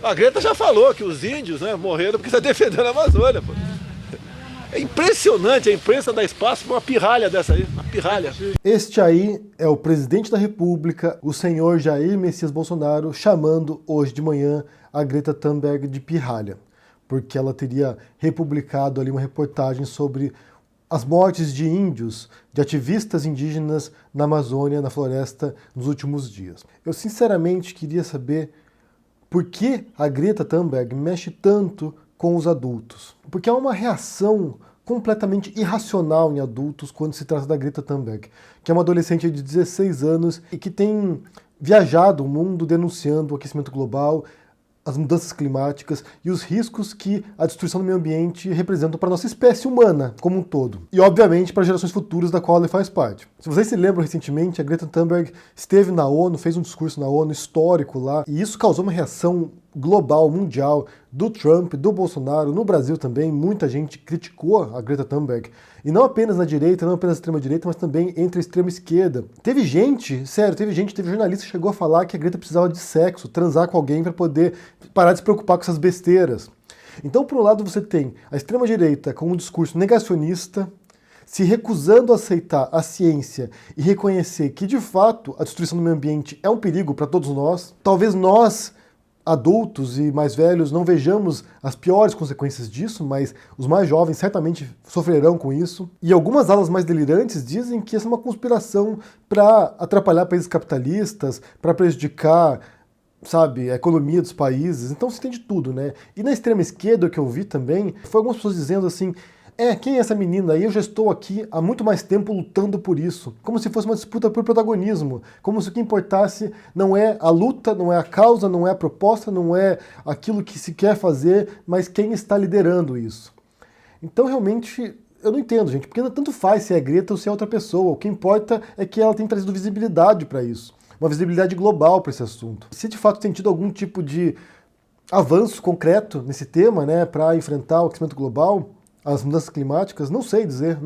A Greta já falou que os índios, né, morreram porque está defendendo a Amazônia, pô. É impressionante a imprensa dar espaço para uma pirralha dessa aí, uma pirralha. Este aí é o presidente da República, o senhor Jair Messias Bolsonaro, chamando hoje de manhã a Greta Thunberg de pirralha, porque ela teria republicado ali uma reportagem sobre as mortes de índios, de ativistas indígenas na Amazônia, na floresta, nos últimos dias. Eu sinceramente queria saber por que a Greta Thunberg mexe tanto com os adultos. Porque há uma reação completamente irracional em adultos quando se trata da Greta Thunberg, que é uma adolescente de 16 anos e que tem viajado o mundo denunciando o aquecimento global, as mudanças climáticas e os riscos que a destruição do meio ambiente representam para a nossa espécie humana como um todo. E, obviamente, para gerações futuras da qual ela faz parte. Se vocês se lembram, recentemente, a Greta Thunberg esteve na ONU, fez um discurso na ONU histórico lá, e isso causou uma reação global, mundial, do Trump, do Bolsonaro, no Brasil também, muita gente criticou a Greta Thunberg. E não apenas na direita, não apenas na extrema-direita, mas também entre a extrema-esquerda. Teve gente, sério, teve jornalista que chegou a falar que a Greta precisava de sexo, transar com alguém para poder parar de se preocupar com essas besteiras. Então, por um lado, você tem a extrema-direita com um discurso negacionista, se recusando a aceitar a ciência e reconhecer que, de fato, a destruição do meio ambiente é um perigo para todos nós. Talvez nós, adultos e mais velhos, não vejamos as piores consequências disso, mas os mais jovens certamente sofrerão com isso. E algumas alas mais delirantes dizem que essa é uma conspiração para atrapalhar países capitalistas, para prejudicar, sabe, a economia dos países. Então se tem de tudo, né? E na extrema esquerda, o que eu vi também, foi algumas pessoas dizendo assim: quem é essa menina aí? Eu já estou aqui há muito mais tempo lutando por isso. Como se fosse uma disputa por protagonismo. Como se o que importasse não é a luta, não é a causa, não é a proposta, não é aquilo que se quer fazer, mas quem está liderando isso. Então, realmente, eu não entendo, gente, porque tanto faz se é a Greta ou se é outra pessoa. O que importa é que ela tem trazido visibilidade para isso. Uma visibilidade global para esse assunto. Se de fato tem tido algum tipo de avanço concreto nesse tema, né, para enfrentar o aquecimento global, as mudanças climáticas, não sei dizer.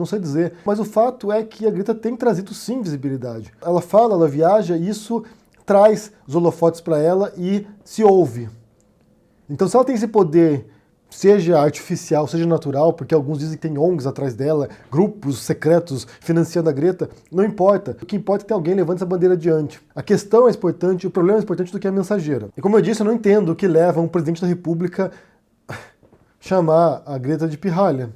Mas o fato é que a Greta tem trazido sim visibilidade. Ela fala, ela viaja, e isso traz os holofotes para ela e se ouve. Então se ela tem esse poder, seja artificial, seja natural, porque alguns dizem que tem ONGs atrás dela, grupos secretos financiando a Greta, não importa. O que importa é que alguém levante essa bandeira adiante. A questão é mais importante, o problema é mais importante do que a mensageira. E como eu disse, eu não entendo o que leva um presidente da República chamar a Greta de pirralha.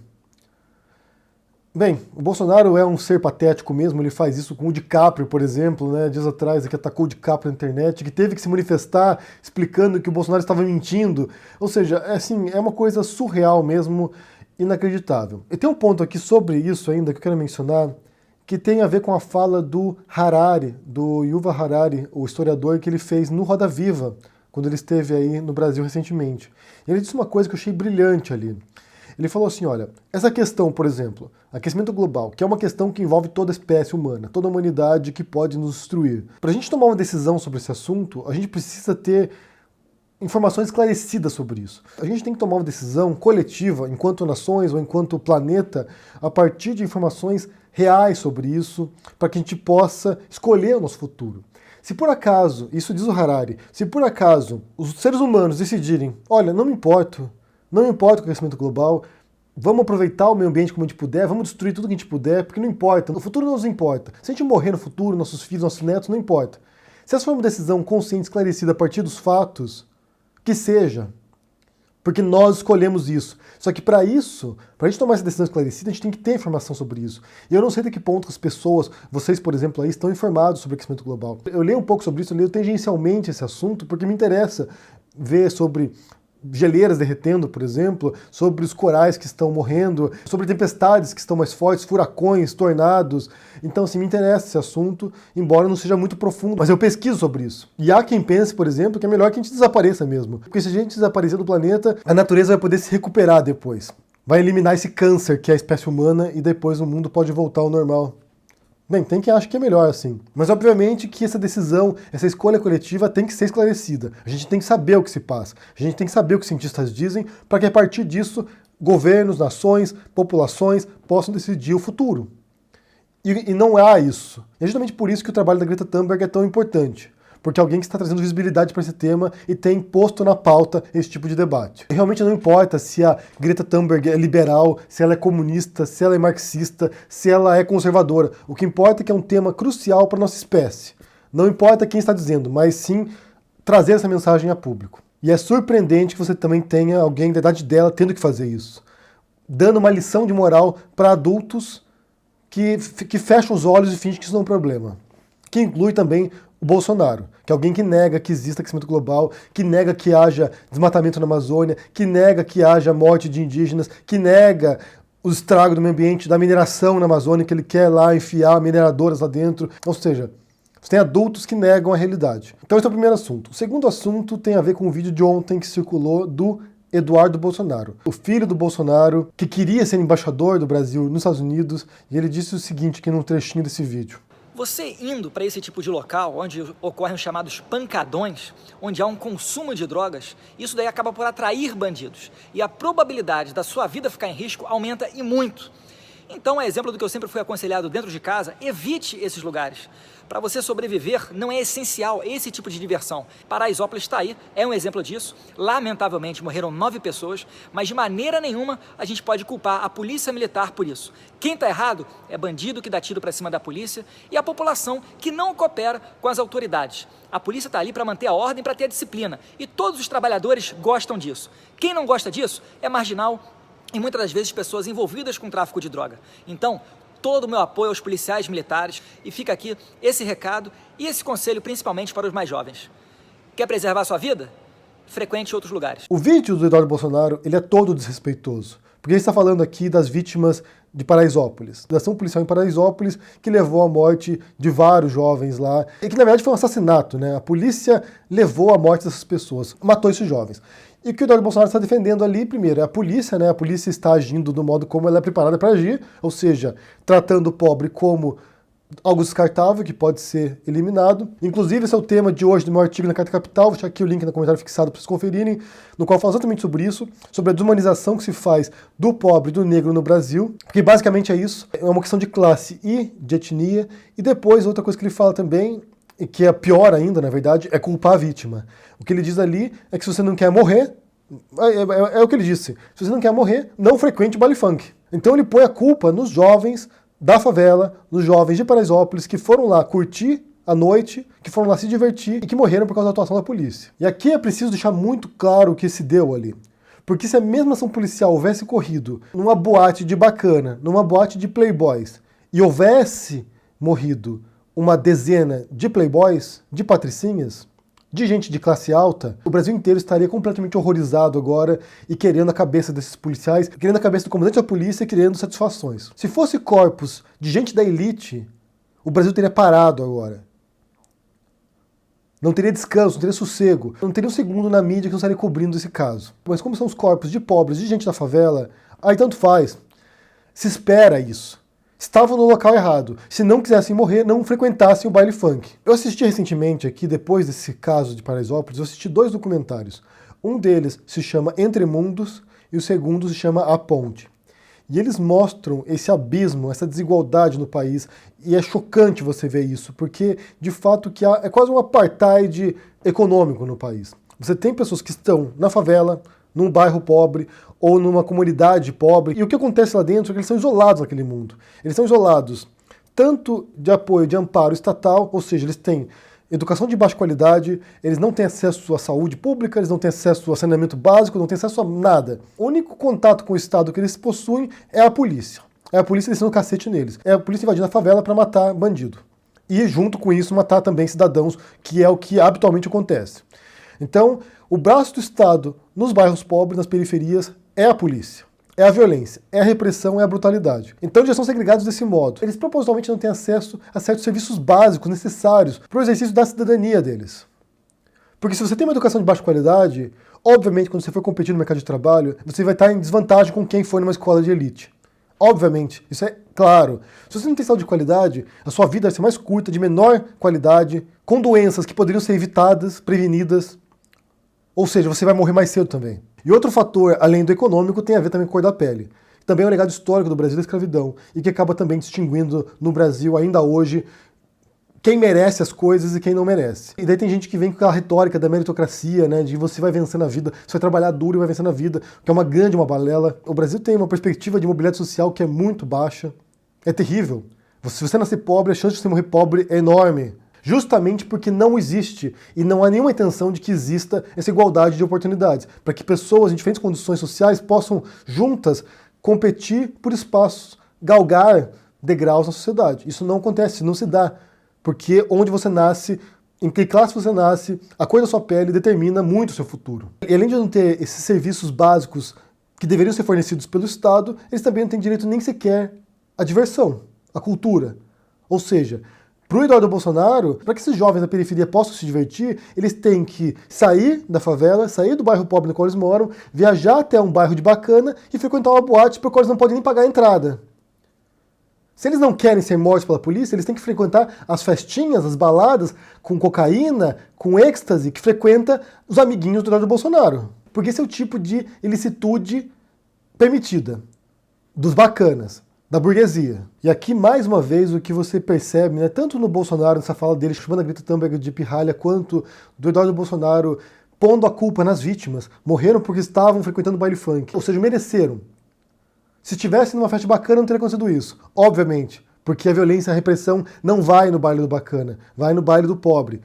Bem, o Bolsonaro é um ser patético mesmo, ele faz isso com o DiCaprio, por exemplo, né, dias atrás, que atacou o DiCaprio na internet, que teve que se manifestar explicando que o Bolsonaro estava mentindo. Ou seja, é uma coisa surreal mesmo, inacreditável. E tem um ponto aqui sobre isso ainda que eu quero mencionar, que tem a ver com a fala do Harari, do Yuval Harari, o historiador, que ele fez no Roda Viva, quando ele esteve aí no Brasil recentemente. Ele disse uma coisa que eu achei brilhante ali. Ele falou assim, olha, essa questão, por exemplo, aquecimento global, que é uma questão que envolve toda a espécie humana, toda a humanidade que pode nos destruir. Para a gente tomar uma decisão sobre esse assunto, a gente precisa ter informações esclarecidas sobre isso. A gente tem que tomar uma decisão coletiva, enquanto nações ou enquanto planeta, a partir de informações reais sobre isso, para que a gente possa escolher o nosso futuro. Se por acaso, isso diz o Harari, se por acaso os seres humanos decidirem, olha, não me importa com o aquecimento global, vamos aproveitar o meio ambiente como a gente puder, vamos destruir tudo que a gente puder, porque não importa, o futuro não nos importa. Se a gente morrer no futuro, nossos filhos, nossos netos, não importa. Se essa for uma decisão consciente, esclarecida a partir dos fatos, que seja, porque nós escolhemos isso. Só que para isso, para a gente tomar essa decisão esclarecida, a gente tem que ter informação sobre isso. E eu não sei até que ponto as pessoas, vocês, por exemplo, aí, estão informados sobre o aquecimento global. Eu leio um pouco sobre isso, eu leio tangencialmente esse assunto, porque me interessa ver sobre geleiras derretendo, por exemplo, sobre os corais que estão morrendo, sobre tempestades que estão mais fortes, furacões, tornados. Então, assim, me interessa esse assunto, embora não seja muito profundo, mas eu pesquiso sobre isso. E há quem pense, por exemplo, que é melhor que a gente desapareça mesmo. Porque se a gente desaparecer do planeta, a natureza vai poder se recuperar depois. Vai eliminar esse câncer que é a espécie humana e depois o mundo pode voltar ao normal. Bem, tem quem acha que é melhor assim. Mas obviamente que essa decisão, essa escolha coletiva tem que ser esclarecida. A gente tem que saber o que se passa. A gente tem que saber o que os cientistas dizem para que a partir disso governos, nações, populações possam decidir o futuro. E não há isso. É justamente por isso que o trabalho da Greta Thunberg é tão importante. porque alguém que está trazendo visibilidade para esse tema e tem posto na pauta esse tipo de debate. E realmente não importa se a Greta Thunberg é liberal, se ela é comunista, se ela é marxista, se ela é conservadora. O que importa é que é um tema crucial para a nossa espécie. Não importa quem está dizendo, mas sim trazer essa mensagem a público. E é surpreendente que você também tenha alguém da idade dela tendo que fazer isso, dando uma lição de moral para adultos que fecham os olhos e fingem que isso não é um problema. Que inclui também o Bolsonaro, que é alguém que nega que exista aquecimento global, que nega que haja desmatamento na Amazônia, que nega que haja morte de indígenas, que nega o estrago do meio ambiente, da mineração na Amazônia, que ele quer lá enfiar mineradoras lá dentro. Ou seja, você tem adultos que negam a realidade. Então esse é o primeiro assunto. O segundo assunto tem a ver com o vídeo de ontem que circulou do Eduardo Bolsonaro, o filho do Bolsonaro, que queria ser embaixador do Brasil nos Estados Unidos, e ele disse o seguinte aqui num trechinho desse vídeo. Você indo para esse tipo de local, onde ocorrem os chamados pancadões, onde há um consumo de drogas, isso daí acaba por atrair bandidos. E a probabilidade da sua vida ficar em risco aumenta e muito. Então, é exemplo do que eu sempre fui aconselhado dentro de casa, evite esses lugares. Para você sobreviver, não é essencial esse tipo de diversão. Paraisópolis está aí, é um exemplo disso. Lamentavelmente, morreram 9 pessoas, mas de maneira nenhuma a gente pode culpar a polícia militar por isso. Quem está errado é bandido que dá tiro para cima da polícia e a população que não coopera com as autoridades. A polícia está ali para manter a ordem, para ter a disciplina. E todos os trabalhadores gostam disso. Quem não gosta disso é marginal e muitas das vezes pessoas envolvidas com tráfico de droga. Então, todo o meu apoio aos policiais militares e fica aqui esse recado e esse conselho principalmente para os mais jovens. Quer preservar sua vida? Frequente outros lugares. O vídeo do Eduardo Bolsonaro, ele é todo desrespeitoso, porque ele está falando aqui das vítimas de Paraisópolis, da ação policial em Paraisópolis que levou à morte de vários jovens lá, e que na verdade foi um assassinato, né? A polícia levou à morte dessas pessoas, matou esses jovens. E o que o Eduardo Bolsonaro está defendendo ali, primeiro, é a polícia, né? A polícia está agindo do modo como ela é preparada para agir, ou seja, tratando o pobre como algo descartável, que pode ser eliminado. Inclusive, esse é o tema de hoje do meu artigo na Carta Capital, vou deixar aqui o link no comentário fixado para vocês conferirem, no qual eu falo exatamente sobre isso, sobre a desumanização que se faz do pobre e do negro no Brasil, porque basicamente é isso, é uma questão de classe e de etnia, e depois outra coisa que ele fala também, e que é pior ainda, na verdade, é culpar a vítima. O que ele diz ali é que se você não quer morrer, é o que ele disse, se você não quer morrer, não frequente o baile funk. Então ele põe a culpa nos jovens da favela, nos jovens de Paraisópolis que foram lá curtir a noite, que foram lá se divertir e que morreram por causa da atuação da polícia. E aqui é preciso deixar muito claro o que se deu ali. Porque se a mesma ação policial houvesse corrido numa boate de bacana, numa boate de playboys, e houvesse morrido uma dezena de playboys, de patricinhas, de gente de classe alta, o Brasil inteiro estaria completamente horrorizado agora e querendo a cabeça desses policiais, querendo a cabeça do comandante da polícia e querendo satisfações. Se fosse corpos de gente da elite, o Brasil teria parado agora. Não teria descanso, não teria sossego, não teria um segundo na mídia que não estaria cobrindo esse caso. Mas como são os corpos de pobres, de gente da favela, aí tanto faz. Se espera isso. Estavam no local errado. Se não quisessem morrer, não frequentassem o baile funk. Eu assisti recentemente aqui, depois desse caso de Paraisópolis, eu assisti 2 documentários. Um deles se chama Entre Mundos e o segundo se chama A Ponte. E eles mostram esse abismo, essa desigualdade no país, e é chocante você ver isso, porque de fato que é quase um apartheid econômico no país. Você tem pessoas que estão na favela, num bairro pobre ou numa comunidade pobre. E o que acontece lá dentro é que eles são isolados naquele mundo. Eles são isolados tanto de apoio, de amparo estatal, ou seja, eles têm educação de baixa qualidade, eles não têm acesso à saúde pública, eles não têm acesso a saneamento básico, não têm acesso a nada. O único contato com o Estado que eles possuem é a polícia. É a polícia descendo o cacete neles. É a polícia invadindo a favela para matar bandido. E junto com isso matar também cidadãos, que é o que habitualmente acontece. Então, o braço do Estado nos bairros pobres, nas periferias, é a polícia. É a violência, é a repressão, é a brutalidade. Então eles já são segregados desse modo. Eles propositalmente não têm acesso a certos serviços básicos necessários para o exercício da cidadania deles. Porque se você tem uma educação de baixa qualidade, obviamente quando você for competir no mercado de trabalho, você vai estar em desvantagem com quem for numa escola de elite. Obviamente, isso é claro. Se você não tem saúde de qualidade, a sua vida vai ser mais curta, de menor qualidade, com doenças que poderiam ser evitadas, prevenidas. Ou seja, você vai morrer mais cedo também. E outro fator, além do econômico, tem a ver também com a cor da pele. Também é um legado histórico do Brasil da escravidão, e que acaba também distinguindo no Brasil, ainda hoje, quem merece as coisas e quem não merece. E daí tem gente que vem com aquela retórica da meritocracia, né, de você vai vencer na vida, você vai trabalhar duro e vai vencer na vida, que é uma balela. O Brasil tem uma perspectiva de mobilidade social que é muito baixa, é terrível. Se você nascer pobre, a chance de você morrer pobre é enorme. Justamente porque não existe e não há nenhuma intenção de que exista essa igualdade de oportunidades, para que pessoas em diferentes condições sociais possam juntas competir por espaços, galgar degraus na sociedade. Isso não acontece, não se dá. Porque onde você nasce, em que classe você nasce, a cor da sua pele determina muito o seu futuro. E além de não ter esses serviços básicos que deveriam ser fornecidos pelo Estado, eles também não têm direito nem sequer à diversão, à cultura. Ou seja, para o Eduardo Bolsonaro, para que esses jovens da periferia possam se divertir, eles têm que sair da favela, sair do bairro pobre no qual eles moram, viajar até um bairro de bacana e frequentar uma boate para qual eles não podem nem pagar a entrada. Se eles não querem ser mortos pela polícia, eles têm que frequentar as festinhas, as baladas com cocaína, com êxtase, que frequenta os amiguinhos do Eduardo Bolsonaro. Porque esse é o tipo de ilicitude permitida, dos bacanas, da burguesia. E aqui, mais uma vez, o que você percebe, né, tanto no Bolsonaro, nessa fala dele, chamando a Greta Thunberg de pirralha, quanto do Eduardo Bolsonaro pondo a culpa nas vítimas, morreram porque estavam frequentando baile funk. Ou seja, mereceram. Se estivesse numa festa bacana, não teria acontecido isso. Obviamente, porque a violência, a repressão não vai no baile do bacana, vai no baile do pobre.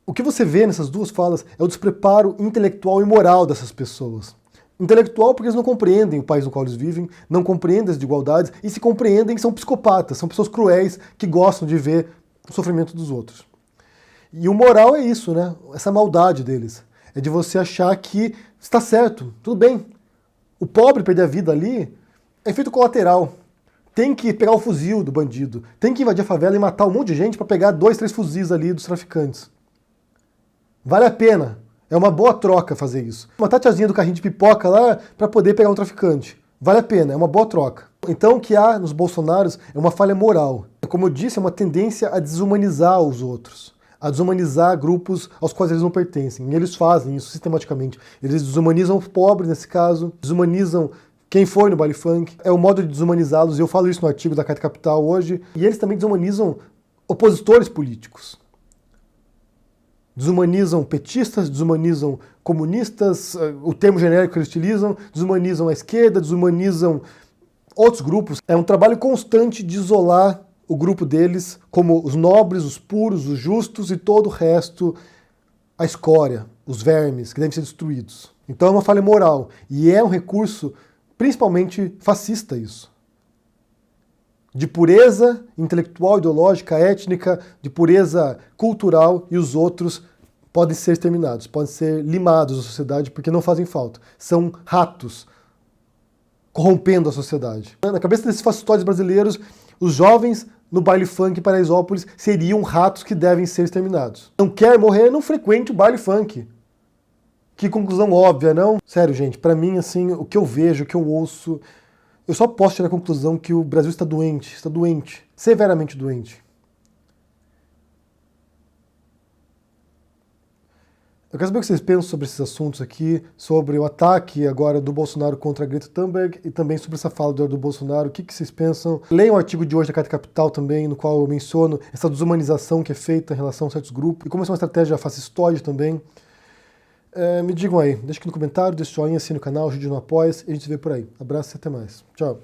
O que você vê nessas duas falas é o despreparo intelectual e moral dessas pessoas. Intelectual porque eles não compreendem o país no qual eles vivem, não compreendem as desigualdades e se compreendem que são psicopatas, são pessoas cruéis que gostam de ver o sofrimento dos outros. E o moral é isso, né? Essa maldade deles. É de você achar que está certo, tudo bem. O pobre perder a vida ali é efeito colateral. Tem que pegar o fuzil do bandido, tem que invadir a favela e matar um monte de gente para pegar 2, 3 fuzis ali dos traficantes. Vale a pena. É uma boa troca fazer isso. Matar a tiazinha do carrinho de pipoca lá para poder pegar um traficante. Vale a pena, é uma boa troca. Então o que há nos Bolsonaros é uma falha moral. Como eu disse, é uma tendência a desumanizar os outros, a desumanizar grupos aos quais eles não pertencem. E eles fazem isso sistematicamente. Eles desumanizam os pobres, nesse caso, desumanizam quem foi no baile funk. É o modo de desumanizá-los, e eu falo isso no artigo da Carta Capital hoje. E eles também desumanizam opositores políticos. Desumanizam petistas, desumanizam comunistas, o termo genérico que eles utilizam, desumanizam a esquerda, desumanizam outros grupos. É um trabalho constante de isolar o grupo deles como os nobres, os puros, os justos e todo o resto, a escória, os vermes, que devem ser destruídos. Então é uma falha moral e é um recurso principalmente fascista isso. De pureza intelectual, ideológica, étnica, de pureza cultural, e os outros podem ser exterminados, podem ser limados da sociedade porque não fazem falta. São ratos corrompendo a sociedade. Na cabeça desses fascistóides brasileiros, os jovens no baile funk em Paraisópolis seriam ratos que devem ser exterminados. Não quer morrer, não frequente o baile funk. Que conclusão óbvia, não? Sério, gente, pra mim, assim, o que eu vejo, o que eu ouço, eu só posso tirar a conclusão que o Brasil está doente, severamente doente. Eu quero saber o que vocês pensam sobre esses assuntos aqui, sobre o ataque agora do Bolsonaro contra a Greta Thunberg e também sobre essa fala do Bolsonaro. O que vocês pensam? Leiam o artigo de hoje da Carta Capital também, no qual eu menciono essa desumanização que é feita em relação a certos grupos e como isso é uma estratégia fascistoide também. Me digam aí, deixa aqui no comentário, deixa o joinha, assine o canal, ajude no apoia e a gente se vê por aí. Abraço e até mais. Tchau.